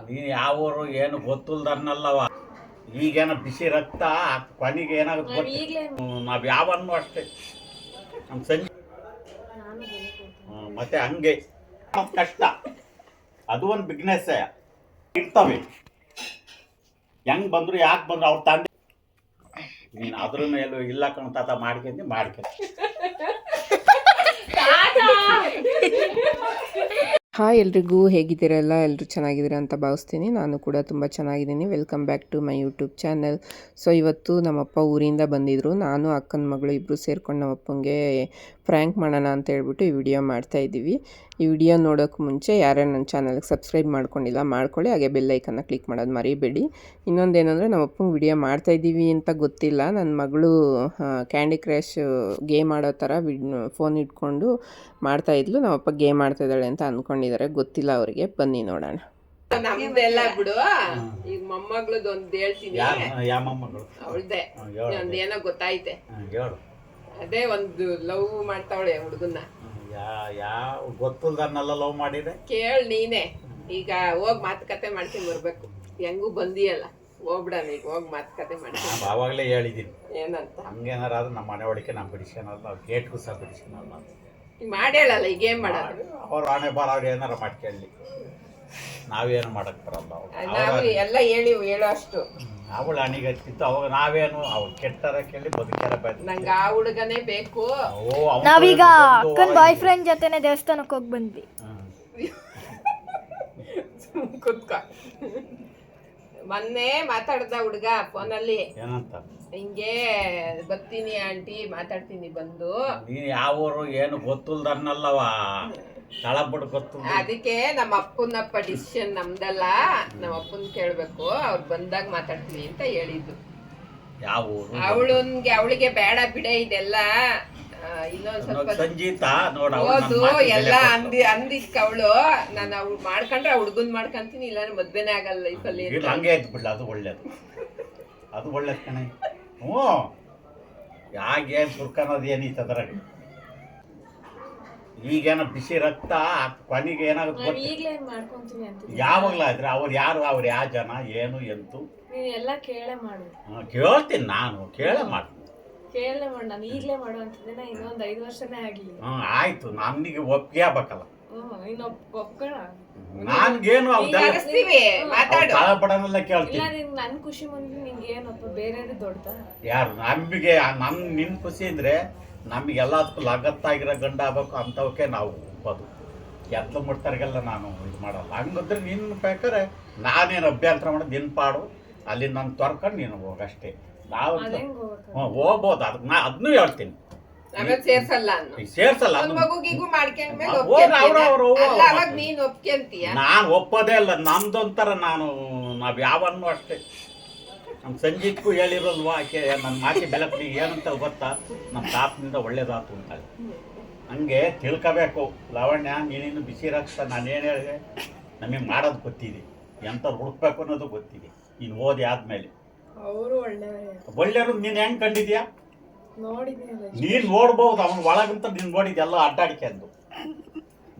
ನೀನು ಯಾವ ಊರು ಏನು ಗೊತ್ತಿಲ್ದನ್ನಲ್ಲವ. ಈಗೇನೋ ಬಿಸಿ ರಕ್ತ ಕೊನೆಗೆ ಏನಾಗುತ್ತೆ ನಾವು ಯಾವನ್ನು ಅಷ್ಟೇ ನಮ್ಮ ಸಂಜೆ ಮತ್ತೆ ಹಂಗೆ ಕಷ್ಟ. ಅದು ಒಂದು ಬಿಗ್ನೆಸ್ ಇರ್ತವೆ. ಹೆಂಗ್ ಬಂದ್ರು ಯಾಕೆ ಬಂದ್ರು ಅವ್ರ ತಂದೆ ನೀನು ಅದ್ರ ಮೇಲೂ ಇಲ್ಲ ಕಣ್ತಾತ ಮಾಡ್ಕೊಂಡು ಹಾಯ್ ಎಲ್ರಿಗೂ, ಹೇಗಿದ್ದೀರಲ್ಲ? ಎಲ್ಲರೂ ಚೆನ್ನಾಗಿದ್ದೀರಾ ಅಂತ ಭಾವಿಸ್ತೀನಿ. ನಾನು ಕೂಡ ತುಂಬ ಚೆನ್ನಾಗಿದ್ದೀನಿ. Welcome back to my YouTube channel. So ಇವತ್ತು ನಮ್ಮಪ್ಪ ಊರಿಂದ ಬಂದಿದ್ದರು. ನಾನು ಅಕ್ಕನ ಮಗಳು ಇಬ್ಬರು ಸೇರ್ಕೊಂಡು ನಮ್ಮಪ್ಪಂಗೆ ಫ್ರ್ಯಾಂಕ್ ಮಾಡೋಣ ಅಂತ ಹೇಳ್ಬಿಟ್ಟು ಈ ವಿಡಿಯೋ ಮಾಡ್ತಾಯಿದ್ದೀವಿ. ಈ ವಿಡಿಯೋ ನೋಡೋಕ್ಕೆ ಮುಂಚೆ ಯಾರ್ಯಾರು ನನ್ನ ಚಾನಲ್ಗೆ ಸಬ್ಸ್ಕ್ರೈಬ್ ಮಾಡ್ಕೊಂಡಿಲ್ಲ ಮಾಡ್ಕೊಳ್ಳಿ, ಹಾಗೆ ಬೆಲ್ಲೈಕನ್ನ ಕ್ಲಿಕ್ ಮಾಡೋದು ಮರಿಬೇಡಿ. ಇನ್ನೊಂದೇನೆಂದರೆ ನಮ್ಮಪ್ಪಂಗೆ ವಿಡಿಯೋ ಮಾಡ್ತಾಯಿದ್ದೀವಿ ಅಂತ ಗೊತ್ತಿಲ್ಲ. ನನ್ನ ಮಗಳು ಕ್ಯಾಂಡಿ ಕ್ರಶ್ ಗೇಮ್ ಆಡೋ ಥರ ಫೋನ್ ಇಟ್ಕೊಂಡು ಮಾಡ್ತಾಯಿದ್ಲು. ನಮ್ಮಪ್ಪ ಗೇಮ್ ಆಡ್ತಾಯಿದ್ದಾಳೆ ಅಂತ ಅಂದ್ಕೊಂಡಿದ್ದಾರೆ, ಗೊತ್ತಿಲ್ಲ ಅವರಿಗೆ. ಬನ್ನಿ ನೋಡೋಣ. ನಮ್ದೆಲ್ಲ ಬಿಡು. ಈಗ ಮೊಮ್ಮಗಳದ್ದು ಒಂದು ಹೇಳ್ತೀನಿ. ಅವಳ್ದೆ ಒಂದೇನೋ ಗೊತ್ತಾಯ್ತೆ. ಅದೇ ಒಂದು ಲವ್ ಮಾಡ್ತಾವಳೆ ಹುಡುಗನ್ನ. ಯಾವ ಗೊತ್ತಿಲ್ದನ್ನೆಲ್ಲ ಲವ್ ಮಾಡಿದೆ ಕೇಳ್ ನೀನೆ. ಈಗ ಹೋಗ್ ಮಾತುಕತೆ ಮಾಡ್ಕೊಂಡ್ ಬರ್ಬೇಕು. ಹೆಂಗೂ ಬಂದಿಯಲ್ಲ, ಹೋಗ್ಬಿಡಣ ಈಗ ಹೋಗ್ ಮಾತುಕತೆ ಮಾಡ್ತೀನಿ. ಆವಾಗಲೇ ಹೇಳಿದ್ದೀನಿ ಏನಂತ. ಹಂಗೇನಾರ ಆದ್ರೆ ನಮ್ಮ ಮನೆ ಒಳಗೆ ನಾವು ಬಿಡಿಸ್ಕೊಳಲ್ಲ, ಗೇಟ್ಗೂ ಸಹ ಬಿಡಿಸ್ಕೊಳಲ್ಲ. ಮಾಡಿ ಹೇಳಲ್ಲ, ಈಗ ಏನ್ ಮಾಡೋದು? ಅವ್ರು ಆಣೆ ಬಾರ ಅವ್ರು ಏನಾರ ಮಾಡ್ಕೊಳ್ಳಿ, ನಾವೇನು ಮಾಡಕ್ ಬರಲ್ಲ. ನಾವು ಎಲ್ಲ ಹೇಳೋ ಅಷ್ಟು ಅವಳು ಹಣಿಗೆ ಹಚ್ಚಿತ್ತು. ಅವಾಗ ನಾವೇನು ಅವ್ರು ಕೆಟ್ಟಾರ ಕೇಳಿ ಬದುಕ್ಯಾರ ನಂಗೆ ಆ ಹುಡುಗನೇ ಬೇಕು. ನಾವೀಗ ಅಕ್ಕನ ಬಾಯ್ ಫ್ರೆಂಡ್ ಜೊತೆನೆ ದೇವಸ್ಥಾನಕ್ಕೆ ಹೋಗಿ ಬಂದ್ವಿ. ಕುತ್ಕ. ಮೊನ್ನೆ ಮಾತಾಡ್ದ ಹುಡುಗ ಫೋನಲ್ಲಿ ಏನಂತ, ಹಿಂಗೆ ಬರ್ತೀನಿ ಆಂಟಿ ಮಾತಾಡ್ತೀನಿ ಬಂದು. ನೀನ್ ಯಾವ ಊರು ಏನು ಗೊತ್ತಿಲ್ದನ್ನಲ್ಲವ, ತಳಬಿಡ್ ಗೊತ್ತು. ಅದಕ್ಕೆ ನಮ್ಮ ಅಪ್ಪನಪ್ಪ ಡಿಸಿಷನ್ ನಮ್ದಲ್ಲ, ನಮ್ಮ ಅಪ್ಪನ್ ಕೇಳ್ಬೇಕು, ಅವ್ರು ಬಂದಾಗ ಮಾತಾಡ್ತೀನಿ ಅಂತ ಹೇಳಿದ್ದು. ಯಾವ ಊರು? ಅವಳಿಗೆ ಬೇಡ ಬಿಡೆ ಇದೆಲ್ಲ, ಇನ್ನೊಂದ್ ಸ್ವಲ್ಪ ಸಂಜೀತಾ ನೋಡ ಓದು ಎಲ್ಲ ಅಂದಿಕ್ ಅವಳು. ನಾನು ಅವ್ಳು ಮಾಡ್ಕೊಂಡ್ರೆ ಹುಡ್ಗನ್ ಮಾಡ್ಕೊಂತೀನಿ, ಇಲ್ಲ ಮದ್ವೆನೇ ಆಗಲ್ಲ ಲೈಫಲ್ಲಿ. ಹಂಗೆ ಆಯ್ತು ಬಿಡ್ಲ, ಅದು ಒಳ್ಳೇದು, ಅದು ಒಳ್ಳೇದು ಕಣ. ಹ್ಞೂ ಯಾಗೇನು ಸುರ್ಕನ್ನೋದು ಏನೈತೆ ಅದ್ರಾಗ. ಈಗೇನೋ ಬಿಸಿ ರಕ್ತ ಕೊನೆಗೆ ಏನಾಗುತ್ತೆ ಯಾವಾಗ್ಲ ಆದ್ರೆ ಅವ್ರು ಯಾರು, ಅವ್ರು ಯಾವ ಜನ ಏನು ಎಂತು ಎಲ್ಲ ಕೇಳೇ ಮಾಡು. ಕೇಳ್ತೀನಿ, ನಾನು ಕೇಳೇ ಮಾಡ್ತೀನಿ. ಕೇಳೇ ಮಾಡು, ನಾನು ಈಗಲೇ ಮಾಡು ಅಂತಿದ್ದೇನೆ. ಇನ್ನೊಂದು 5 ವರ್ಷನೇ ಆಗಿಲ್ಲ. ಆಯ್ತು, ನನಗೆ ಒಪ್ಪಿಗೆ ಆಗ್ಬೇಕಲ್ಲ. ಒಪ್ಕೊಳ್ಳ ನನ್ಗೇನು ತಳಬಡನೆಲ್ಲ ಕೇಳ್ತೀನಿ. ನನ್ ಖುಷಿ ಮುಂದೆ ನಿಂಗೆ ಏನಪ್ಪ ಬೇರೆ ದೊಡ್ಡ ಯಾರು ನಮಗೆ ನಿನ್ ಖುಷಿ ಅಂದ್ರೆ ನಮಗೆಲ್ಲದಕ್ಕೂ ಲಗತ್ತಾಗಿರೋ ಗಂಡ ಆಗ್ಬೇಕು ಅಂತವಕ್ಕೆ ನಾವು ಒಪ್ಪೋದು. ಎತ್ತಲು ಮುಟ್ತಾರಿಗೆಲ್ಲ ನಾನು ಇದು ಮಾಡಲ್ಲ. ಹಂಗಂದ್ರೆ ನಿನ್ನ ಬೇಕಾರೆ ನಾನೇನು ಅಭ್ಯಂತರ ಮಾಡೋದು, ನಿನ್ನ ಪಾಡು ಅಲ್ಲಿ ನಾನು ತೊರ್ಕೊಂಡು ನೀನು ಹೋಗಷ್ಟೇ. ನಾವು ಹೋಗ್ಬೋದು, ಅದಕ್ಕೆ ನಾ ಅದನ್ನೂ ಹೇಳ್ತೀನಿ. ಸೇರ್ಸಲ್ಲ ನಾನು ಒಪ್ಪೋದೇ ಇಲ್ಲ. ನಮ್ದೊಂಥರ ನಾವ್ ಯಾವನ್ನು ಅಷ್ಟೇ. ನಮ್ಮ ಸಂಜೀತ್ಗೂ ಹೇಳಿರೋಲ್ವಾ ಆಕೆ, ನನ್ನ ಮಾತಿ ಬೆಳಕು ಏನಂತ ಗೊತ್ತಾ, ನಮ್ಮ ತಾಪನಿಂದ ಒಳ್ಳೇದಾತು ಅಂತಾಳೆ. ಹಂಗೆ ತಿಳ್ಕೋಬೇಕು ಲಾವಣ್ಯ. ನೀನಿನ್ನು ಬಿಸಿ ರಕ್ತ, ನಾನೇನು ಹೇಳಿದೆ, ನಮಗೆ ಮಾಡೋದು ಗೊತ್ತಿದೆ, ಎಂಥವ್ರು ಹುಡುಕ್ಬೇಕು ಅನ್ನೋದು ಗೊತ್ತಿದೆ. ನೀನು ಓದಿ ಆದ್ಮೇಲೆ ಒಳ್ಳೆಯವರು ನೀನು ಹೆಂಗ್ ಕಂಡಿದ್ಯಾ? ನೀನ್ ನೋಡ್ಬಹುದು, ಅವನ್ ಒಳಗಂತ ನೀನ್ ನೋಡಿದ್ಯಲ್ಲ ಅಡ್ಡಾಡಿಕೆ ಅಂದು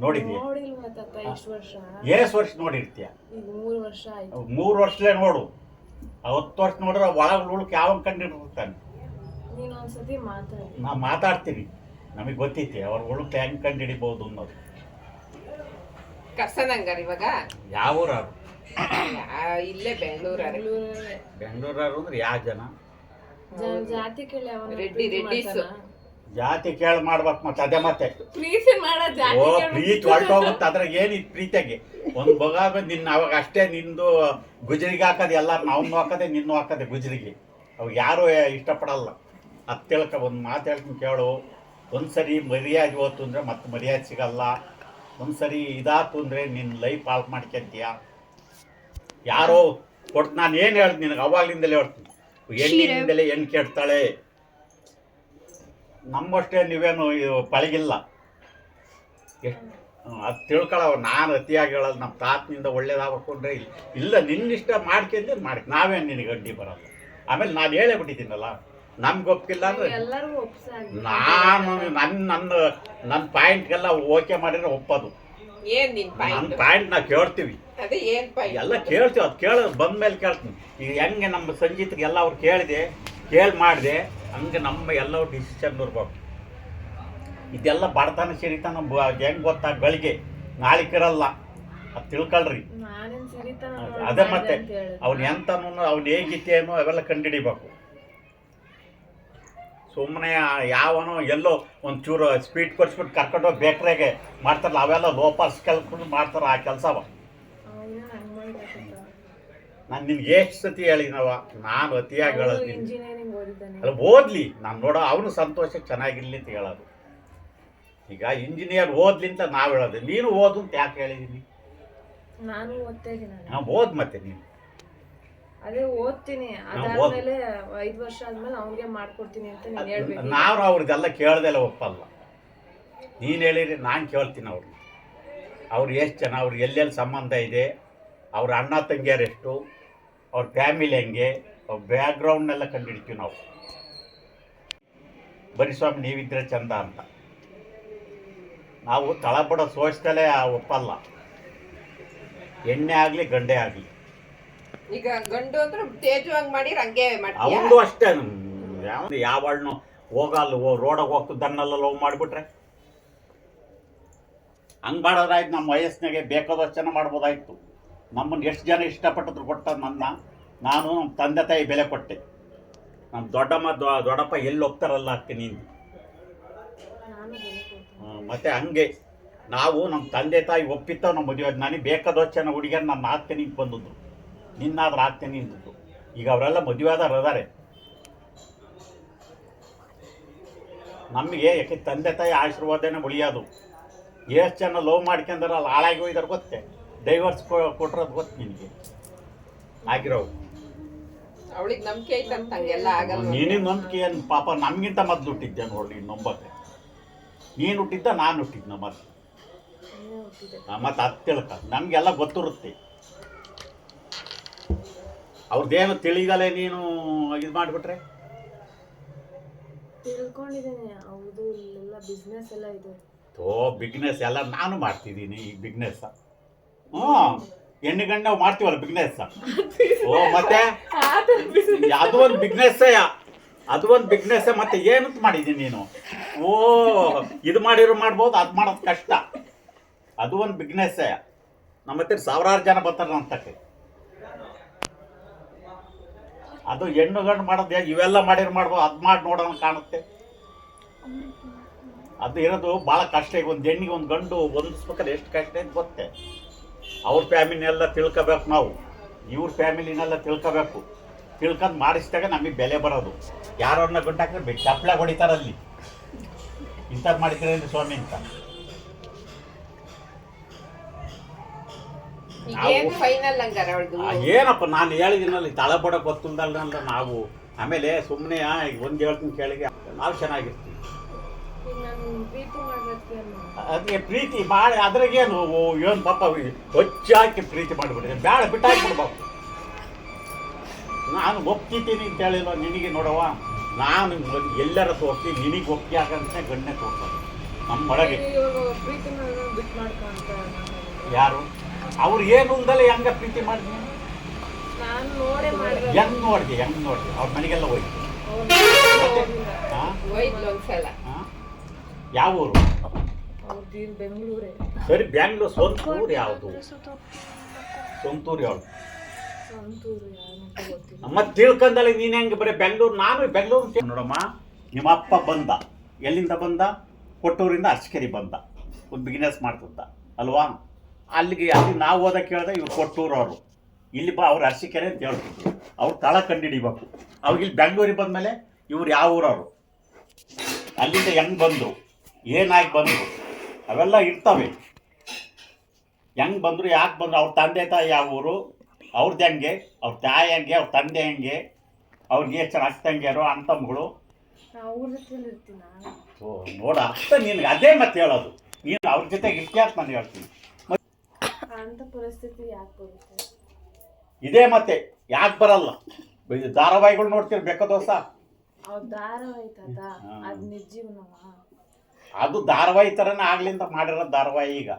ನೋಡಿದ್ಯಾ? ಎಷ್ಟು ವರ್ಷ ನೋಡಿರ್ತೀಯ? 3 ವರ್ಷಲೇ ನೋಡು. 10 ವರ್ಷ ನೋಡ್ರೆ ಒಳಗ್ ಉಳ್ಕ್ ಯಾವಾಗ ಕಂಡಿರ್ತಾನೆ. ನಾ ಮಾತಾಡ್ತೀನಿ, ನಮಗ್ ಗೊತ್ತೈತಿ ಅವ್ರ ಉಳ್ಕ್ ಹೆಂಗ್ ಕಂಡು ಹಿಡಿಬಹುದು ಅನ್ನೋದು. ಕರ್ಸನಂಗಾರ ಇವಾಗ ಯಾವ ಊರಾರು? ಇಲ್ಲೇ ಬೆಂಗಳೂರು ಅಂದ್ರೆ ಯಾವ ಜನ? ಜಾತಿ ಕೇಳಿ ರೆಡ್ಡಿಸ್ ಜಾತಿ ಕೇಳಿ ಮಾಡ್ಬೇಕು. ಮತ್ತೆ ಅದೇ ಮತ್ತೆ ಪ್ರೀತಿ ಪ್ರೀತಿ ಹೊರಟೋಗುತ್ತೆ. ಅದ್ರಾಗ ಏನಿತ್ತು ಪ್ರೀತಿಗೆ? ಒಂದು ಬಗಾಗ ನಿನ್ನ ಅವಾಗ ಅಷ್ಟೇ ನಿಂದು ಗುಜರಿಗೆ ಹಾಕೋದು, ಎಲ್ಲಾರು ನಾವ್ನು ಹಾಕೋದೆ ನಿನ್ನೂ ಹಾಕೋದೆ ಗುಜರಿಗೆ. ಅವಾಗ ಯಾರು ಇಷ್ಟಪಡಲ್ಲ. ಅದು ತಿಳ್ಕೊ, ಒಂದು ಮಾತು ಹೇಳ್ತೀನಿ ಕೇಳು. ಒಂದ್ಸರಿ ಮರ್ಯಾದೆ ಹೋತು ಅಂದ್ರೆ ಮತ್ತೆ ಮರ್ಯಾದೆ ಸಿಗಲ್ಲ. ಒಂದ್ಸರಿ ಇದಾತು ಅಂದ್ರೆ ನಿನ್ನ ಲೈಫ್ ಹಾಳು ಮಾಡ್ಕೊಂತೀಯ. ಯಾರೋ ಕೊಟ್ಟು ನಾನು ಏನು ಹೇಳ್ತೀನಿ ನಿನಗೆ ಅವಾಗ್ಲಿಂದಲೇ ಹೇಳ್ತೀನಿ, ಹೆಣ್ಣಿನಿಂದಲೇ ಹೆಣ್ಣು ಕೆಡ್ತಾಳೆ. ನಮ್ಮಷ್ಟೇ ನೀವೇನು ಪಳಗಿಲ್ಲ. ಎಷ್ಟು ಅದು ತಿಳ್ಕೊಳ್ಳೋ. ನಾನು ಅತಿಯಾಗಿ ಹೇಳೋದು, ನಮ್ಮ ತಾತನಿಂದ ಒಳ್ಳೇದಾಗಬೇಕು ಅಂದರೆ ಇಲ್ಲ, ನಿನ್ನಿಷ್ಟ ಮಾಡ್ಕೊಂಡೆ ಮಾಡಿ, ನಾವೇನು ನಿನಗೆ ಅಡ್ಡಿ ಬರೋದು. ಆಮೇಲೆ ನಾನು ಹೇಳೇ ಬಿಟ್ಟಿದ್ದೀನಲ್ಲ, ನಮ್ಗೆ ಒಪ್ಪಿಲ್ಲ ಅಂದರೆ ನಾನು ನನ್ನ ಪಾಯಿಂಟ್ಗೆಲ್ಲ ಓಕೆ ಮಾಡಿದ್ರೆ ಒಪ್ಪೋದು. ನನ್ನ ಪಾಯಿಂಟ್ ನಾವು ಕೇಳ್ತೀವಿ. ಅದೇ ಏನ್ಪ ಎಲ್ಲ ಕೇಳ್ತೀವಿ, ಅದು ಬಂದ್ಮೇಲೆ ಕೇಳ್ತೀನಿ. ಈಗ ಹೆಂಗೆ ನಮ್ಮ ಸಂಗೀತಕ್ಕೆ ಎಲ್ಲ ಅವ್ರು ಕೇಳಿದೆ ಮಾಡಿದೆ, ಹಂಗೆ ನಮ್ಮ ಎಲ್ಲವೂ ಡಿಸಿಷನ್ ಇರ್ಬೇಕು. ಇದೆಲ್ಲ ಬಡತನ ಸಿರಿತನ ಹೆಂಗೆ ಗೊತ್ತಾ, ಗಳಿಗೆ ನಾಳಿಕಿರಲ್ಲ, ಅದು ತಿಳ್ಕೊಳ್ರಿ. ಅದೇ ಮತ್ತೆ ಅವ್ನು ಎಂತನೂ ಅವ್ನು ಹೇಗಿತ್ತೇನೋ ಅವೆಲ್ಲ ಕಂಡುಹಿಡಿಬೇಕು. ಸುಮ್ಮನೆ ಯಾವನೋ ಎಲ್ಲೋ ಒಂಚೂರು ಸ್ವೀಟ್ ಕೊಡ್ಸ್ಬಿಟ್ಟು ಕರ್ಕೊಂಡೋಗಿ ಬೇಕ್ರೆಗೆ ಮಾಡ್ತಾರಲ್ಲ, ಅವೆಲ್ಲ ಲೋಪಾಸ್ ಕೆಲ್ಕೊಂಡು ಮಾಡ್ತಾರೆ ಆ ಕೆಲಸವ. ನಾನು ನಿನ್ಗೆ ಎಷ್ಟು ಸತಿ ಹೇಳಿನವ, ನಾನು ಅತಿಯಾಗಿ ಹೇಳೋದು. ಅಲ್ಲ ಓದ್ಲಿ, ನಾನು ನೋಡೋ ಅವನು ಸಂತೋಷ ಚೆನ್ನಾಗಿರ್ಲಿ ಅಂತ ಹೇಳೋದು. ಈಗ ಇಂಜಿನಿಯರ್ ಓದ್ಲಿ ಅಂತ ನಾವು ಹೇಳೋದು, ನೀನು ಓದು ಅಂತ ಯಾಕೆ ಹೇಳಿದೀನಿ? ನಾನು ಓದ್ತಾ ಇದ್ದೀನಿ. ನಾವು ಓದ್ ಮತ್ತೆ ನೀನು ಅದೇ ಓದ್ತೀನಿ, ಅದಾದ್ಮೇಲೆ 5 ವರ್ಷ ಆದ್ಮೇಲೆ ಅವ್ನಿಗೆ ಮಾಡ್ಕೊಡ್ತೀನಿ ಅಂತ ನೀನು ಹೇಳ್ಬೇಕು. ನಾವು ಅವ್ರಿಗೆಲ್ಲ ಕೇಳ್ದೆಲ್ಲ ಒಪ್ಪಲ್ಲ. ನೀನು ಹೇಳಿರಿ, ನಾನು ಕೇಳ್ತೀನಿ ಅವ್ರು ಎಷ್ಟು ಜನ, ಅವ್ರಿಗೆ ಎಲ್ಲೆಲ್ಲಿ ಸಂಬಂಧ ಇದೆ, ಅವ್ರ ಅಣ್ಣ ತಂಗಿಯರೆಷ್ಟು, ಅವ್ರ ಫ್ಯಾಮಿಲಿ ಹೆಂಗೆ, ಅವ್ರ ಬ್ಯಾಕ್ಗ್ರೌಂಡ್ನೆಲ್ಲ ಕಂಡುಹಿಡ್ತೀವಿ ನಾವು. ಬರೀ ಸ್ವಾಮಿ ನೀವಿದ್ರೆ ಚಂದ ಅಂತ ನಾವು ತಳಬಡ ಸೋಚಿಸಲೇ ಒಪ್ಪಲ್ಲ. ಎಣ್ಣೆ ಆಗಲಿ ಗಂಡೆ ಆಗಲಿ. ಈಗ ಗಂಡು ಅಂದ್ರೆ ತೇಜವಾಗಿ ಮಾಡಿ ಹಂಗೆ ಮಾಡ್ತೀಯ? ಅವನು ಅಷ್ಟೇ. ಯಾವಳ್ನು ಹೋಗಲ್ಲ, ರೋಡಾಗ ಹೋಗ್ತು ದನ್ನೆಲ್ಲ ಲವ್ ಮಾಡಿಬಿಟ್ರೆ ಹಂಗೆ ಮಾಡೋದಾಯ್ತು. ನಮ್ಮ ವಯಸ್ಸಿನಾಗೆ ಬೇಕಾದಷ್ಟು ಜನ ಮಾಡ್ಬೋದಾಯ್ತು. ನಮ್ಮನ್ನು ಎಷ್ಟು ಜನ ಇಷ್ಟಪಟ್ಟಿದ್ರು ಕೊಟ್ಟ ನಾನು ನಮ್ಮ ತಂದೆ ತಾಯಿ ಬೆಲೆ ಕೊಟ್ಟೆ. ನಮ್ಮ ದೊಡ್ಡಪ್ಪ ಎಲ್ಲಿ ಹೋಗ್ತಾರಲ್ಲ ಆಗ್ತೀನಿ ಮತ್ತೆ ಹಂಗೆ ನಾವು ನಮ್ಮ ತಂದೆ ತಾಯಿ ಒಪ್ಪಿತ್ತವ ನಮ್ಮ ಮದುವೆ. ನನಗೆ ಬೇಕಾದಷ್ಟು ಜನ ಹುಡುಗಿಯರು ನಾನು ಆಗ್ತೀನಿ ಅಂತ ಬಂದದ್ದು, ನಿನ್ನಾದ್ರೂ ಆಗ್ತೀನಿ ಅಂದದ್ದು. ಈಗ ಅವರೆಲ್ಲ ಮದುವೆ ಆದವ್ರು ಅದಾರೆ. ನಮಗೆ ಯಾಕೆ ತಂದೆ ತಾಯಿ ಆಶೀರ್ವಾದನೇ ಉಳಿಯೋದು. ಎಷ್ಟು ಜನ ಲವ್ ಮಾಡ್ಕೊಂಡ್ರೆ ಅಲ್ಲಿ ಹಾಳಾಗಿ ಹೋಗಿದಾರೆ ಗೊತ್ತೇ, ಡೈವರ್ಸ್ ಕೊಟ್ಟಿರೋದು ಗೊತ್ತು ನಿನಗೆ ಆಗಿರೋವು. ಅವಳಿಗೆ ನಂಬಿಕೆ ಐತಂತ ಹಂಗೆಲ್ಲ ಆಗಲ್ಲ. ನಿನಗೆ ನಂಬಿಕೆ ಏನು ಪಾಪ, ನಮಗಿಂತ ಮೊದಲು ಹುಟ್ಟಿದ್ದೆ ನೋಡ್ರಿ. ನಂಬಕ್ಕೆ ನೀನು ಹುಟ್ಟಿದ್ದ, ನಾನು ಹುಟ್ಟಿದ್ನ ಮತ್ತೆ ಮತ್ತೆ ಅದು ತಿಳ್ಕ. ನಮಗೆಲ್ಲ ಗೊತ್ತಿರುತ್ತೆ. ಅವ್ರದ್ದೇನು ತಿಳಿದಲೇ ನೀನು ಇದು ಮಾಡಿಬಿಟ್ರೆ. ತಿಳ್ಕೊಂಡಿದ್ದೀನಿ, ಹೌದು. ಇಲ್ಲೆಲ್ಲ ಬಿಸ್ನೆಸ್ ಎಲ್ಲ ಇದೆ. ಬಿಗ್ನೆಸ್ ಎಲ್ಲ ನಾನು ಮಾಡ್ತಿದ್ದೀನಿ ಈಗ ಬಿಗ್ನೆಸ್. ಹೆಣ್ಣು ಗಂಡು ನಾವು ಮಾಡ್ತೀವಲ್ಲ ಬಿಗ್ನೆಸ್. ಮತ್ತೆ ಅದು ಒಂದು ಬಿಗ್ನೆಸ್ಸೇ, ಅದು ಒಂದು ಬಿಗ್ನೆಸ್ಸೇ. ಮತ್ತೆ ಏನಂತ ಮಾಡಿದ್ದೀನಿ ನೀನು? ಇದು ಮಾಡಿರೋ ಮಾಡ್ಬೋದು, ಅದು ಮಾಡೋದು ಕಷ್ಟ. ಅದು ಒಂದು ಬಿಗ್ನೆಸ್ಸೇ. ನಮ್ಮ ಹತ್ತಿರ ಸಾವಿರಾರು ಜನ ಬರ್ತಾರೆ ಅಂತಕ್ಕೆ. ಅದು ಹೆಣ್ಣು ಗಂಡು ಮಾಡೋದು ಇವೆಲ್ಲ ಮಾಡ್ಬೋದು, ಅದು ಮಾಡಿ ನೋಡೋಣ ಕಾಣುತ್ತೆ. ಅದು ಇರೋದು ಭಾಳ ಕಷ್ಟ. ಈಗ ಒಂದು ಹೆಣ್ಣಿಗೆ ಒಂದು ಗಂಡು ಹೊಂದಿಸ್ಬೇಕಾದ್ರೆ ಎಷ್ಟು ಕಷ್ಟ ಅಂತ ಗೊತ್ತೇ. ಅವ್ರ ಫ್ಯಾಮಿಲಿನೆಲ್ಲ ತಿಳ್ಕೋಬೇಕು ನಾವು, ಇವ್ರ ಫ್ಯಾಮಿಲಿನೆಲ್ಲ ತಿಳ್ಕೋಬೇಕು. ತಿಳ್ಕೊಂಡು ಮಾಡಿಸಿದಾಗ ನಮಗೆ ಬೆಲೆ ಬರೋದು. ಯಾರನ್ನ ಗಂಟು ಹಾಕಿದ್ರೆ ಚಪ್ಪಳೆ ಹೊಡಿತಾರಲ್ಲಿ, ಇಂಥದ್ದು ಮಾಡಿದ್ದೀರೇನು ಸ್ವಾಮಿ ಅಂತ. ಏನಪ್ಪ ನಾನು ಹೇಳಿದಿನಲ್ಲಿ ತಳಬಡ ಗೊತ್ತಿಲ್ದಲ್ಲ ನಾವು. ಆಮೇಲೆ ಸುಮ್ಮನೆ ಒಂದು ಹೇಳ್ತೀನಿ ಕೇಳಿಗೆ ನಾವು ಚೆನ್ನಾಗಿರ್ತೀವಿ. ಅದಕ್ಕೆ ಪ್ರೀತಿ ಮಾಡಿ ಅದ್ರಾಗೇನು ಏನು ಪಾಪ ಹೊಚ್ಚಾಕಿ ಪ್ರೀತಿ ಮಾಡಿಬಿಟ್ಟಿದೆ. ಬೇಡ ಬಿಟ್ಟಾಕ್ಬಿಡ್ಬೇಕು. ನಾನು ಒಪ್ತಿದ್ದೀನಿ ಅಂತ ಹೇಳಿಲ್ವ ನಿನಗೆ? ನೋಡವ, ನಾನು ಎಲ್ಲರ ತೋರಿಸ್ತೀನಿ, ನಿನಗೆ ಒಪ್ಪಿಗೆ ಆಗಂತ ಗಣ್ಯ ತೋರ್ಸೋದು ನಮ್ಮ ಒಳಗೆ. ಯಾರು ಅವ್ರು ಏನು ಇಲ್ದಲ್ಲ ಹೆಂಗ ಪ್ರೀತಿ ಮಾಡಿದ್ನಿ? ಹೆಂಗ್ ನೋಡಿದೆ ಅವ್ರ ಮನೆಗೆಲ್ಲ ಹೋಯ್ತು. ಯಾವ ಊರು? ಸರಿ, ಬ್ಯಾಂಗ್ಳೂರ್. ಸ್ವಂತ ಊರು ಯಾವುದು? ಸ್ವಂತ ಊರು ಯಾವುದು? ಮತ್ತೆ ತಿಳ್ಕೊಂಡಲ್ಲ ನೀನು ಹೆಂಗೆ ಬರೀ ಬೆಂಗಳೂರು. ನಾನು ಬೆಂಗಳೂರು. ನೋಡಮ್ಮ, ನಿಮ್ಮ ಅಪ್ಪ ಬಂದ ಎಲ್ಲಿಂದ ಬಂದ? ಕೊಟ್ಟೂರಿಂದ ಅರ್ಚಕೇರಿ ಬಂದ, ಒಂದು ಬಿಸ್ನೆಸ್ ಮಾಡ್ತಿದ್ದ ಅಲ್ವಾ? ಅಲ್ಲಿ ನಾವು ಓದಕ್ಕೆ ಕೇಳಿದೆ, ಇವ್ರು ಕೊಟ್ಟೂರು ಅವರು. ಇಲ್ಲಿ ಅವ್ರು ಅರ್ಚಕೇರಿ ಅಂತ ಹೇಳ್ತಿದ್ರು. ಅವ್ರು ತಳ ಕಂಡುಹಿಡಿಬೇಕು. ಅವ್ರಿಗೆ ಇಲ್ಲಿ ಬೆಂಗಳೂರಿಗೆ ಬಂದಮೇಲೆ ಇವ್ರು ಯಾವ ಊರವರು, ಅಲ್ಲಿಂದ ಹೆಂಗೆ ಬಂದರು, ಏನಾಗಿ ಬಂದರು, ಅವೆಲ್ಲ ಇರ್ತವೆ. ಹೆಂಗೆ ಬಂದರು, ಯಾಕೆ ಬಂದರು, ಅವ್ರ ತಂದೆ ತಾಯಿ ಯಾವ ಊರು, ಅವ್ರದ್ದು ಹೆಂಗೆ, ಅವ್ರ ತಾಯಿ ಹೆಂಗೆ, ಅವ್ರ ತಂದೆ ಹೆಂಗೆ, ಅವ್ರಿಗೆ ಎಷ್ಟು ಜನ ಅಕ್ಕ ತಂಗಿಯರು ಅಣ್ಣ ತಮ್ಮಗಳು. ನೋಡ ಅರ್ಥ ನಿನಗೆ ಅದೇ ಮತ್ತೆ ಹೇಳೋದು. ನೀನು ಅವ್ರ ಜೊತೆಗೆ ಇರ್ತೀಯ ಅಂತ ನಾನು ಹೇಳ್ತೀನಿ. ಪರಿಸ್ಥಿತಿ ಯಾಕೆ ಬರುತ್ತೆ? ಇದೇ ಮತ್ತೆ ಯಾಕೆ ಬರಲ್ಲ? ಧಾರಾವಾಹಿಗಳು ನೋಡ್ತೀರಿ ಬೇಕಾದೋಸ? ಅದು ಧಾರಾವಾಹಿ ಥರನೇ ಆಗ್ಲಿಂದ ಮಾಡಿರೋದು ಧಾರಾವಾಹಿ. ಈಗ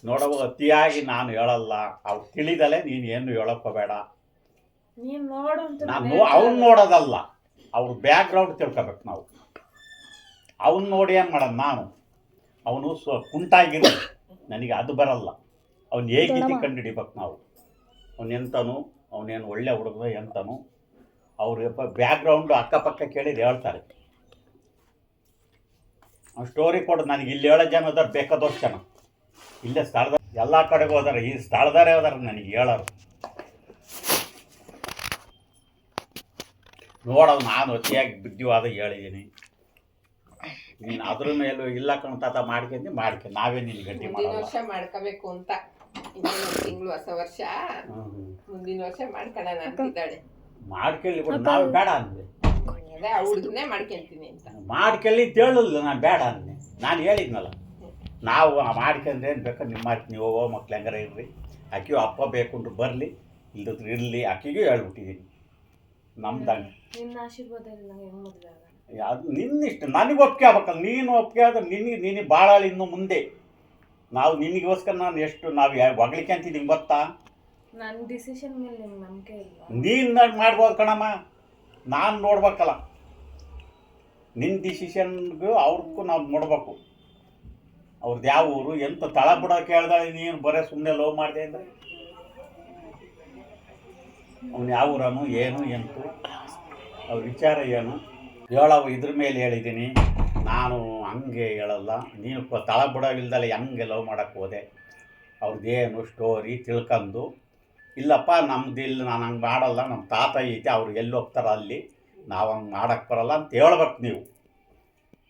ನೋಡವ ಅತಿಯಾಗಿ ನಾನು ಹೇಳಲ್ಲ, ಅವ್ರು ತಿಳಿದಲೆ ನೀನು ಏನು ಹೇಳೋಕೋಬೇಡ. ನೀನ್ ನೋಡು ಅಂತ ನಾನು ಅವ್ನು ನೋಡೋದಲ್ಲ, ಅವ್ರ ಬ್ಯಾಕ್ಗ್ರೌಂಡ್ ತಿಳ್ಕೊಬೇಕು ನಾವು. ಅವನು ನೋಡಿ ಏನು ಮಾಡೋದು ನಾನು? ಅವನು ಕುಂಟಾಗಿರೋ, ನನಗೆ ಅದು ಬರಲ್ಲ. ಅವ್ನು ಹೇಗಿತಿ ಕಂಡು ಹಿಡಿಬೇಕು ನಾವು. ಅವನೆಂತನು, ಅವನೇನು ಒಳ್ಳೆ ಹುಡುಗ ಎಂತನು, ಅವ್ರ ಬ್ಯಾಕ್ಗ್ರೌಂಡು ಅಕ್ಕಪಕ್ಕ ಕೇಳಿದ್ರೆ ಹೇಳ್ತಾರೆ. ಅವ್ನು ಸ್ಟೋರಿ ಕೊಡು. ನನಗೆ ಇಲ್ಲಿ ಹೇಳೋ ಜನ ಅದಾರ, ಬೇಕಾದಷ್ಟು ಜನ ಇಲ್ಲೇ ಸ್ಥಳದ ಎಲ್ಲ ಕಡೆಗೂ ಹೋದಾರೆ, ಈ ಸ್ಥಳದಾರೆ ಹೋದಾರ ನನಗೆ ಹೇಳೋರು. ನೋಡೋದು ನಾನು ಅತಿಯಾಗಿ ಬುದ್ಧಿವಾದ ಹೇಳಿದ್ದೀನಿ. ನೀನು ಅದ್ರ ಮೇಲೂ ಇಲ್ಲ ಕಣ್ತಾತ ಮಾಡ್ಕೊಂಡು ನಾವೇ ನಿನ್ನ ಗಟ್ಟಿ ಮುಂದಿನ ಮಾಡೋಲ್ಲ. ವರ್ಷ ಮಾಡ್ಕೋಬೇಕು ಅಂತ ಇನ್ನೊಂದು ತಿಂಗಳು ಹೊಸ ವರ್ಷ, ಮುಂದಿನ ವರ್ಷ ಮಾಡ್ಕೊಳ್ಳೋಣ ಅಂತಿದ್ದಾಳೆ. ಮಾಡ್ಕೊಳ್ಳಿ ಬಿಡು, ನಾವು ಬೇಡ ಅಂದೆ. ಅದೇ ಆ ಹುಡುಗನ್ನೇ ಮಾಡ್ಕೊಂತೀನಿ ಅಂತ. ಮಾಡ್ಕೊಳ್ಳಿ ಅಂತ ಹೇಳಿಲ್ಲ, ನಾನು ಬೇಡ ಅಂದೆ. ನಾನು ಹೇಳಿದ್ನಲ್ಲ, ನಾವು ಮಾಡ್ಕೊಂಡ್ರೆ ಏನು ಬೇಕಾದ್ರೆ ನಿಮ್ಮ ಮಾತು ನೀವು ಹೋಗೋ ಮಕ್ಳು ಹೆಂಗಾರ ಇರ್ರಿ, ಆಕೆಯು ಅಪ್ಪ ಬೇಕಂದ್ರೆ ಬರಲಿ, ಇಲ್ಲದ್ರೆ ಇರಲಿ, ಆಕೆಗೂ ಹೇಳ್ಬಿಟ್ಟಿದ್ದೀನಿ. ನಮ್ದಂಗೆ ನಿನ್ನ ಆಶೀರ್ವಾದ ಇಲ್ಲ ಹೆಂಗ್ ಮದುವೆ ಆಗೋಣ. ಅದು ನಿನ್ನಿಷ್ಟ. ನನಗೆ ಒಪ್ಪಿಗೆ ಆಗ್ಬೇಕಲ್ಲ. ನೀನು ಒಪ್ಪಿಗೆ ಆದ್ರೆ ನಿನಗೆ ಭಾಳ ಇನ್ನು ಮುಂದೆ ನಾವು ನಿನಗೋಸ್ಕರ ನಾನು ಎಷ್ಟು ನಾವು ಹೊಗಳಿಕೆ ಅಂತಿದ್ದೀವಿ ಗೊತ್ತಾ? ನನ್ನ ಡಿಸಿಷನ್ ಮೇಲೆ ನಿಮ್ಗೆ ನಂಬಿಕೆ ಇಲ್ಲ. ನೀನು ಮಾಡ್ಬೋದು ಕಣಮ್ಮ, ನಾನು ನೋಡ್ಬೇಕಲ್ಲ. ನಿನ್ನ ಡಿಸಿಷನ್ಗೂ ಅವ್ರಿಗೂ ನಾವು ನೋಡ್ಬೇಕು. ಅವ್ರದ್ದು ಯಾವ ಊರು, ಎಂತ ತಳ ಬಿಡ ಕೇಳ್ದಾಳೆ ನೀನು ಬರೀ ಸುಮ್ಮನೆ ಲವ್ ಮಾಡಿದೆ ಅಂದರೆ. ಅವ್ನು ಯಾವ ಊರನು ಏನು ಎಂತು ಅವ್ರ ವಿಚಾರ ಏನು ಹೇಳವು. ಇದ್ರ ಮೇಲೆ ಹೇಳಿದ್ದೀನಿ ನಾನು, ಹಂಗೆ ಹೇಳಲ್ಲ. ನೀನು ತಳ ಬಿಡೋವಿಲ್ದಲೆ ಹೆಂಗೆ ಲವ್ ಮಾಡೋಕ್ಕೆ ಹೋದೆ, ಅವ್ರದ್ದೇನು ಸ್ಟೋರಿ ತಿಳ್ಕೊಂಡು, ಇಲ್ಲಪ್ಪ ನಮ್ದು ಇಲ್ಲಿ ನಾನು ಹಂಗೆ ಮಾಡಲ್ಲ, ನಮ್ಮ ತಾತ ಐತೆ, ಅವ್ರು ಎಲ್ಲಿ ಹೋಗ್ತಾರ ಅಲ್ಲಿ, ನಾವು ಹಂಗೆ ಮಾಡೋಕ್ಕೆ ಬರಲ್ಲ ಅಂತ ಹೇಳ್ಬೇಕು ನೀವು.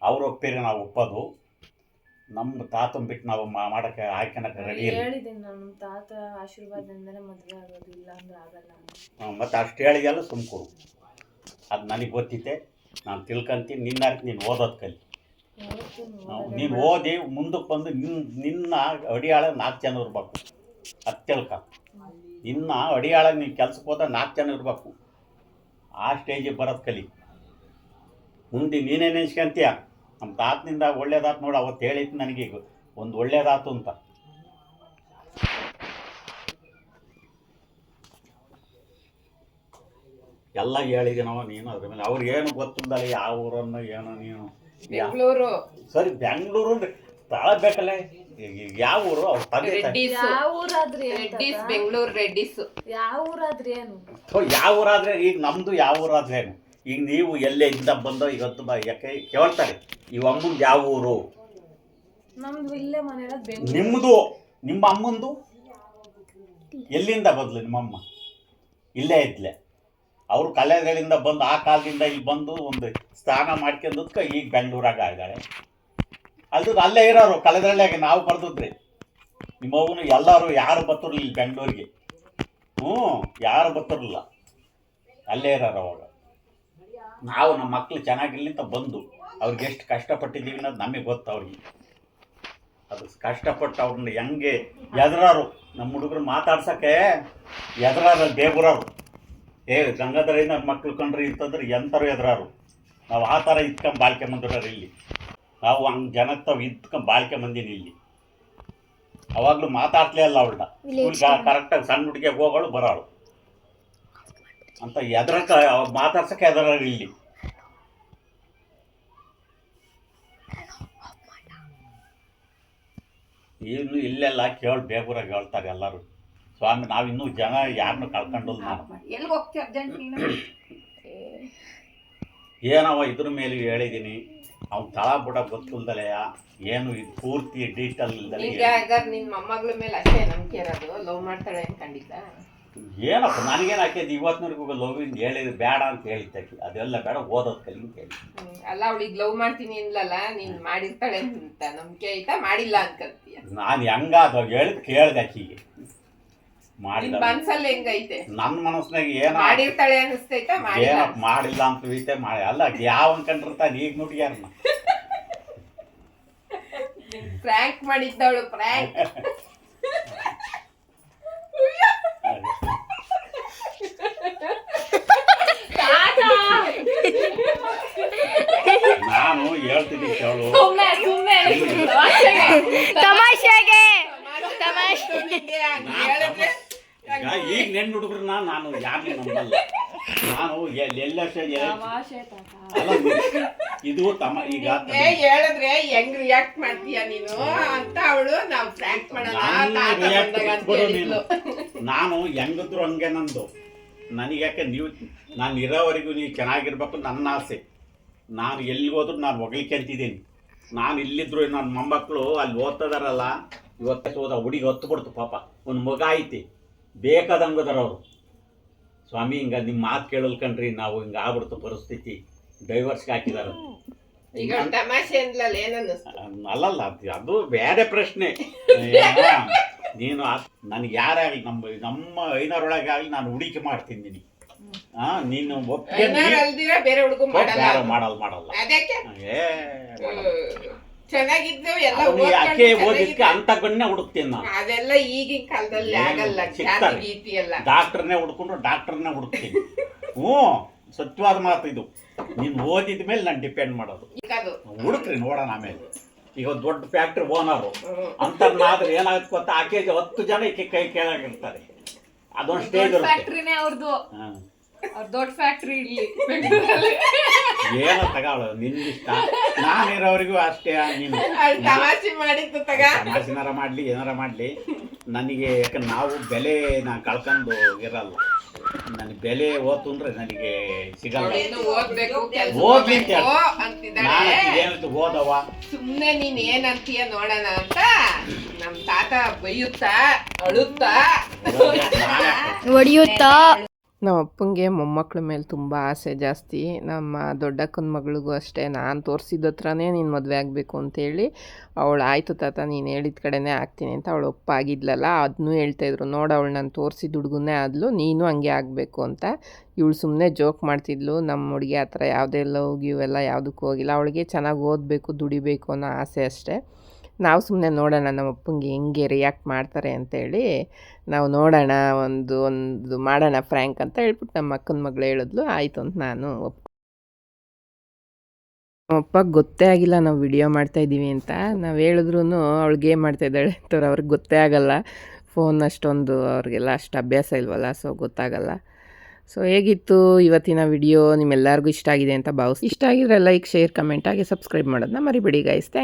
ಅವ್ರು ಒಪ್ಪಿರಿ ನಾವು ಒಪ್ಪೋದು. ನಮ್ಮ ತಾತನ ಬಿಟ್ಟು ನಾವು ಮಾಡೋಕ್ಕೆ ಹಾಕ್ಯನಕ್ಕೆ ರೆಡಿ ಇಲ್ಲ. ಹೇಳಿದ್ದೀನಿ ನಾನು, ನಮ್ಮ ತಾತ ಆಶೀರ್ವಾದದಿಂದಲೇ ಮದುವೆ ಆಗೋದು, ಇಲ್ಲ ಅಂದ್ರೆ ಆಗಲ್ಲ. ಮತ್ತು ಅಷ್ಟು ಹೇಳಿಗೆಲ್ಲ ಸುಮ್ಕೂರು. ಅದು ನನಗೆ ಗೊತ್ತಿತ್ತೆ, ನಾನು ತಿಳ್ಕೊಂತೀನಿ. ನೀನು ಓದೋದು ಕಲಿ. ನೀನು ಓದಿ ಮುಂದಕ್ಕೆ ಬಂದು ನಿನ್ನ ಅಡಿಯಾಳ 4 ಜನ ಇರ್ಬೇಕು. ಅದು ತಿಳ್ಕ. ಇನ್ನು ಅಡಿಯಾಳಾಗ ನೀನು ಕೆಲ್ಸಕ್ಕೆ ಹೋದ 4 ಜನ ಇರಬೇಕು. ಆ ಸ್ಟೇಜಿಗೆ ಬರೋದು ಕಲಿ. ಮುಂದೆ ನೀನೇ ನೆನೆಸ್ಕೊಂತೀಯ, ನಮ್ಮ ತಾತನಿಂದ ಒಳ್ಳೇದಾತು ನೋಡಿ, ಅವತ್ತು ಹೇಳಿತ್ತು ನನಗೀಗ ಒಂದು ಒಳ್ಳೇದಾತು ಅಂತ. ಎಲ್ಲ ಹೇಳಿದ್ದೀನವ ನೀನು ಅದ್ರ ಮೇಲೆ. ಅವ್ರಿಗೇನು ಗೊತ್ತಿದ್ದಲ್ಲ ಯಾವ ಊರನ್ನು ಏನೋ. ನೀನು ಬೆಂಗಳೂರು. ಸರಿ, ಬೆಂಗಳೂರು ಅಂದ್ರೆ ಸ್ಥಳ ಬೇಕಲ್ಲ. ಯಾವ ಊರು? ಅವ್ರ ತಂದೆ ಯಾವ ಊರಾದ್ರಿ ರೆಡ್ಡಿಸ್, ಬೆಂಗಳೂರು ರೆಡ್ಡಿಸ್. ಯಾವ ಊರಾದ್ರಿ ಏನು? ಯಾವ ಊರಾದ್ರೆ ಈಗ ನಮ್ದು ಯಾವ ಊರಾದ್ರೇನು? ಈಗ ನೀವು ಎಲ್ಲೆಯಿಂದ ಬಂದೋ ಇವತ್ತು ಯಾಕೆ ಕೇಳ್ತಾರೆ, ಇವ ಅಮ್ಮಂದು ಯಾವ ಊರು? ನಮ್ದು ಇಲ್ಲೇ ಮನೆ ಇರೋದು ಬೆಂಗಳೂರು. ನಿಮ್ಮದು, ನಿಮ್ಮ ಅಮ್ಮಂದು ಎಲ್ಲಿಂದ ಬದಲು? ನಿಮ್ಮಮ್ಮ ಇಲ್ಲೇ ಇದ್ಲೆ. ಅವರು ಕಲೆಗಳಿಂದ ಬಂದು ಆ ಕಾಲದಿಂದ ಇಲ್ಲಿ ಬಂದು ಒಂದು ಸ್ನಾನ ಮಾಡ್ಕೊಂಡದ್ಕೆ ಈಗ ಬೆಂಗಳೂರಾಗ ಆಗಿದ್ದಾಳೆ. ಅಲ್ಲೇ ಇರೋರು ಕಲೆದಳ್ಳಿಯಾಗ ನಾವು ಬರ್ದಿದ್ರಿ. ನಿಮ್ಮವನು ಎಲ್ಲರೂ ಯಾರು ಬರ್ತಿರ್ಲಿಲ್ಲ ಬೆಂಗಳೂರಿಗೆ. ಯಾರು ಬರ್ತಿರಲಿಲ್ಲ, ಅಲ್ಲೇ ಇರೋರು ಅವಾಗ. ನಾವು ನಮ್ಮ ಮಕ್ಕಳು ಚೆನ್ನಾಗಿರ್ಲಿ ಅಂತ ಬಂದು ಅವ್ರಿಗೆ ಎಷ್ಟು ಕಷ್ಟಪಟ್ಟಿದ್ದೀವಿ ಅನ್ನೋದು ನಮಗೆ ಗೊತ್ತು. ಅವ್ರಿಗೆ ಅದು ಕಷ್ಟಪಟ್ಟು ಅವ್ರನ್ನ ಹೆಂಗೆ ಎದುರಾರು. ನಮ್ಮ ಹುಡುಗರು ಮಾತಾಡ್ಸೋಕ್ಕೆ ಎದುರಾರಲ್ಲಿ ಬೇಗುರವರು. ಗಂಗಾಧರನ ಮಕ್ಳು ಕಂಡ್ರೆ ಇತ್ತಂದ್ರೆ ಎಂಥರು ಎದುರಾರು. ನಾವು ಆ ಥರ ಇದ್ಕೊಂಡು ಬಾಳ್ಕೆ ಬಂದಿರೋರು ಇಲ್ಲಿ. ನಾವು ಹಂಗೆ ಜನಕ್ಕೆ ಇದ್ಕೊಂಡು ಬಾಳ್ಕೆ ಬಂದೀನಿ ಇಲ್ಲಿ. ಅವಾಗಲೂ ಮಾತಾಡ್ಲೇ ಇಲ್ಲ ಅವಳ. ಸ್ಕೂಲ್ಗೆ ಕರೆಕ್ಟಾಗಿ ಸಣ್ಣ ಹುಡುಗಿಗೆ ಹೋಗೋಳು ಬರೋಳು ಅಂತ ಎದ್ರಕ್ಕೆ ಮಾತಾಡ್ಸೋಕ್ಕೆ ಎದುರಾರು ಇಲ್ಲಿ. ಇನ್ನು ಇಲ್ಲೆಲ್ಲ ಕೇಳಿ ಬೇಗೂರಾಗ ಹೇಳ್ತಾರೆ ಎಲ್ಲರೂ. ಸ್ವಾಮಿ ನಾವಿನ್ನೂ ಜನ ಯಾರನ್ನು ಕಳ್ಕೊಂಡಿಲ್ಲ. ನಾನು ಎಲ್ಲಿ ಹೋಗ್ತೀವಿ ಅರ್ಜೆಂಟ್ ನೀನು? ಏನವ ಇದ್ರ ಮೇಲೆ ಹೇಳಿದ್ದೀನಿ. ಅವ್ನು ತಳ ಬಿಡ ಗೊತ್ತಿಲ್ದಲೆ ಏನು ಇದು ಪೂರ್ತಿ ಡೀಟೇಲ್ ಇಲ್ದಲೆ. ಈಗ ನಿನ್ನ ಮೊಮ್ಮಗಳ ಮೇಲೆ ಅಷ್ಟೇ ನಂಬಿಕೆ ಇರೋದು, ಲವ್ ಮಾಡ್ತಾಳೆ ಅನ್ಕೊಂಡಿದ್ದ? ಏನಪ್ಪ ನನಗೇನು ಹಾಕಿದ್ದು ಇವತ್ತಿನವರೆಗೂ ಲವ್ವಿಂದ ಹೇಳಿದ್ರು ಬೇಡ ಅಂತ ಹೇಳಿದ್ದಕ್ಕೆ. ಅದೆಲ್ಲ ಬೇಡ, ಓದೋದು ಕಲಿ ಅಂತ ಹೇಳಿ. ಅಲ್ಲ, ಅವಳಿಗೆ ಲವ್ ಮಾಡ್ತೀನಿ ಅನ್ಲಲ್ಲ, ನೀನ್ ಮಾಡಿರ್ತಾಳೆ ಅಂತ ನಂಬಿಕೆ ಐತಾ? ಮಾಡಿಲ್ಲ ಅನ್ಕಂತೀಯ? ನಾನು ಹೆಂಗಾದ ಹೇಳಿದ್ ಕೇಳ್ದೆ ಆಕಿಗೆ. ಮಾಡಿದ ಮನ್ಸಲ್ಲಿ ಹೆಂಗೈತೆ? ನನ್ನ ಮನಸ್ಸಿನಾಗ ಏನೋ ಮಾಡಿರ್ತಾಳೆ ಅನಿಸ್ತೈತಾ? ಏನಪ್ಪ ಮಾಡಿಲ್ಲ ಅಂತ ಐತೆ. ಮಾಡಿ ಅಲ್ಲ ಯಾವ ಅನ್ಕೊಂಡಿರ್ತಾನೆ ಈಗ ನೋಡಿ ಯಾರನ್ನ ಫ್ರ್ಯಾಂಕ್ ಮಾಡಿದ್ದವಳು, ಫ್ರ್ಯಾಂಕ್. ನಾನು ಹೇಳ್ತೀನಿ ಕೇಳು. ತಮಾಷೆಗೆ ಈಗ ನೆನ್ ಹುಡುಗ್ರನ್ನ ನಾನು ಯಾರನ್ನೇ ನಂಬಲ್ಲ. ನಾನು ಎಲ್ಲ ಅಲ್ಲ, ಇದು ತಮ್ಮ ಈಗ ಹೇಳಿದ್ರೆ ಹೆಂಗ್ ರಿಯಾಕ್ಟ್ ಮಾಡ್ತೀಯ ನೀನು ಅಂತ ಅವಳು ನಾವು ಫ್ರ್ಯಾಂಕ್ ಮಾಡೋಣ. ನಾನು ಹೆಂಗಿದ್ರು ಹಂಗೆ ನಂದು. ನನಗೆ ಯಾಕೆ ನಾನು ಇರೋವರೆಗೂ ನೀವು ಚೆನ್ನಾಗಿರ್ಬೇಕು ನನ್ನ ಆಸೆ. ನಾನು ಎಲ್ಲಿಗೆ ಹೋದ್ರು ನಾನು ಹೊಗಳಿಕೆಂತಿದ್ದೀನಿ. ನಾನು ಇಲ್ಲಿದ್ರು ನನ್ನ ಮೊಮ್ಮಕ್ಕಳು ಅಲ್ಲಿ ಓದ್ತದಾರಲ್ಲ, ಇವತ್ತು ಹೋದ ಹುಡುಗಿ ಹೊತ್ತು ಬಿಡ್ತು ಪಾಪ, ಒಂದು ಮಗ ಐತಿ ಬೇಕಾದಂಗದಾರ ಅವರು. ಸ್ವಾಮಿ ಹಿಂಗೆ ನಿಮ್ಮ ಮಾತು ಕೇಳಲ್ಕಂಡ್ರಿ, ನಾವು ಹಿಂಗೆ ಆಗ್ಬಿಡ್ತು ಪರಿಸ್ಥಿತಿ, ಡೈವರ್ಸ್ಗೆ ಹಾಕಿದಾರ. ಈಗ ತಮಾಷೆ ಅಂದ್ಲಲ್ಲ, ಅಲ್ಲಲ್ಲ, ಅದು ಬೇರೆ ಪ್ರಶ್ನೆ. ನೀನು ನನಗೆ ಯಾರಾಗಲಿ ನಮ್ಮ ಐನರೊಳಗಾಗಲಿ ನಾನು ಹುಡುಕಿ ಮಾಡ್ತೀನಿ ನಿನಗೆ. ನೀನು ಬೇರೆ ಹುಡುಗ ಮಾಡಲ್ಲ. ಚೆನ್ನಾಗಿದ್ದು ಎಲ್ಲ ಯಾಕೆ ಓದಿದ್ಕೆ ಅಂತ ಗಣ್ಯ ಹುಡುಕ್ತೀನಿ ನಾನು. ಅದೆಲ್ಲ ಈಗಿನ ಕಾಲದಲ್ಲಿ ಆಗಲ್ಲ. ಡಾಕ್ಟರ್ನೇ ಹುಡ್ಕೊಂಡ್ರು ಡಾಕ್ಟರ್ನೇ ಹುಡುಕ್ತೀನಿ. ಸತ್ಯವಾದ ಮಾತು ಇದು. ನೀನು ಓದಿದ ಮೇಲೆ ನಾನು ಡಿಪೆಂಡ್ ಮಾಡೋದು. ಹುಡುಕ್ರಿ ನೋಡೋಣ ಆಮೇಲೆ. ಈಗ ಒಂದು ದೊಡ್ಡ ಫ್ಯಾಕ್ಟ್ರಿ ಓನರು ಅಂತರ್ನಾದ್ರೆ ಏನಾಗುತ್ತೆ ಗೊತ್ತಾ, ಆಕೆಗೆ 10 ಜನ ಈಕೆ ಕೈ ಕೆಳಗಿರ್ತಾರೆ. ಅದೊಂದು ಸ್ಟೇಜ್ ಫ್ಯಾಕ್ಟ್ರಿನೇ ಅವ್ರದ್ದು, ದೊಡ್ಡ ಫ್ಯಾಕ್ಟ್ರಿ ಇಲ್ಲಿ ಏನೋ ತಗೊಳ್ಳೋ ನಿನ್ನಿಷ್ಟ. ನಾನಿರೋವರೆಗೂ ಅಷ್ಟೇ. ನೀನು ತಮಾಷೆನಾರ ಮಾಡ್ಲಿ ಏನಾರ ಮಾಡ್ಲಿ, ನನಗೆ ಯಾಕಂದ್ರೆ ನಾವು ಬೆಲೆ ನಾನು ಕಳ್ಕೊಂಡು ಇರಲ್ಲ. ನನಗೆ ಬೆಲೆ ಓದ್ತು ಅಂದ್ರೆ ನನಗೆ ಸಿಗಲ್ಲ. ಓದ್ಲಿ ಅಂತ ಏನಂತ ಓದವ ಸುಮ್ನೆ ನೀನ್ ಏನಂತೀಯ ನೋಡೋಣ ಅಂತ ನಮ್ ತಾತ ಬೈಯುತ್ತಾ ಅಳುತ್ತಾ ಹೊಡಿಯುತ್ತಾ. ನಮ್ಮ ಅಪ್ಪಂಗೆ ಮೊಮ್ಮಕ್ಳ ಮೇಲೆ ತುಂಬ ಆಸೆ ಜಾಸ್ತಿ. ನಮ್ಮ ದೊಡ್ಡಕ್ಕನ ಮಗಳಿಗೂ ಅಷ್ಟೇ. ನಾನು ತೋರಿಸಿದ ಹತ್ರನೇ ನೀನು ಮದುವೆ ಆಗಬೇಕು ಅಂತೇಳಿ ಅವಳು ಆಯಿತು ತಾತ ನೀನು ಹೇಳಿದ ಕಡೆನೇ ಆಗ್ತೀನಿ ಅಂತ ಅವಳು ಒಪ್ಪಾಗಿದ್ಲಲ್ಲ, ಅದನ್ನೂ ಹೇಳ್ತಾಯಿದ್ರು. ನೋಡು ಅವಳು ನಾನು ತೋರಿಸಿದ ಹುಡುಗನೇ ಆದ್ಲು, ನೀನು ಹಂಗೆ ಆಗಬೇಕು ಅಂತ. ಇವಳು ಸುಮ್ಮನೆ ಜೋಕ್ ಮಾಡ್ತಿದ್ಲು. ನಮ್ಮ ಹುಡುಗಿ ಆ ಥರ ಯಾವುದೇ ಲವ್ ಗಿವ್ ಎಲ್ಲ ಯಾವುದಕ್ಕೂ ಹೋಗಿಲ್ಲ. ಅವಳಿಗೆ ಚೆನ್ನಾಗಿ ಓದಬೇಕು ದುಡಿಬೇಕು ಅನ್ನೋ ಆಸೆ ಅಷ್ಟೇ. ನಾವು ಸುಮ್ಮನೆ ನೋಡೋಣ ನಮ್ಮ ಅಪ್ಪಂಗೆ ಹೆಂಗೆ ರಿಯಾಕ್ಟ್ ಮಾಡ್ತಾರೆ ಅಂತೇಳಿ ನಾವು ನೋಡೋಣ, ಒಂದು ಮಾಡೋಣ ಫ್ರ್ಯಾಂಕ್ ಅಂತ ಹೇಳ್ಬಿಟ್ಟು ನಮ್ಮ ಅಕ್ಕನ ಮಗಳು ಹೇಳಿದ್ಲು. ಆಯಿತು ಅಂತ ನಾನು ನಮ್ಮ ಅಪ್ಪಗೆ ಗೊತ್ತೇ ಆಗಿಲ್ಲ ನಾವು ವಿಡಿಯೋ ಮಾಡ್ತಾಯಿದ್ದೀವಿ ಅಂತ. ನಾವು ಹೇಳಿದ್ರೂ ಅವಳಿಗೆ ಏನು ಮಾಡ್ತಾಯಿದ್ದಾಳೆ ಅಂತಾರೆ ಅವ್ರಿಗೆ ಗೊತ್ತೇ ಆಗಲ್ಲ. ಫೋನ್ ಅಷ್ಟೊಂದು ಅವ್ರಿಗೆಲ್ಲ ಅಷ್ಟು ಅಭ್ಯಾಸ ಇಲ್ವಲ್ಲ, ಸೊ ಗೊತ್ತಾಗಲ್ಲ. ಸೊ ಹೇಗಿತ್ತು ಇವತ್ತಿನ ವಿಡಿಯೋ? ನಿಮ್ಮೆಲ್ಲರಿಗೂ ಇಷ್ಟ ಆಗಿದೆ ಅಂತ ಭಾವಿಸಿ. ಇಷ್ಟ ಆಗಿದ್ರೆ ಲೈಕ್, ಶೇರ್, ಕಮೆಂಟ್ ಹಾಗೆ ಸಬ್ಸ್ಕ್ರೈಬ್ ಮಾಡೋದನ್ನ ಮರಿಬೇಡಿ ಗೈಸ್. ಥ್ಯಾಂಕ್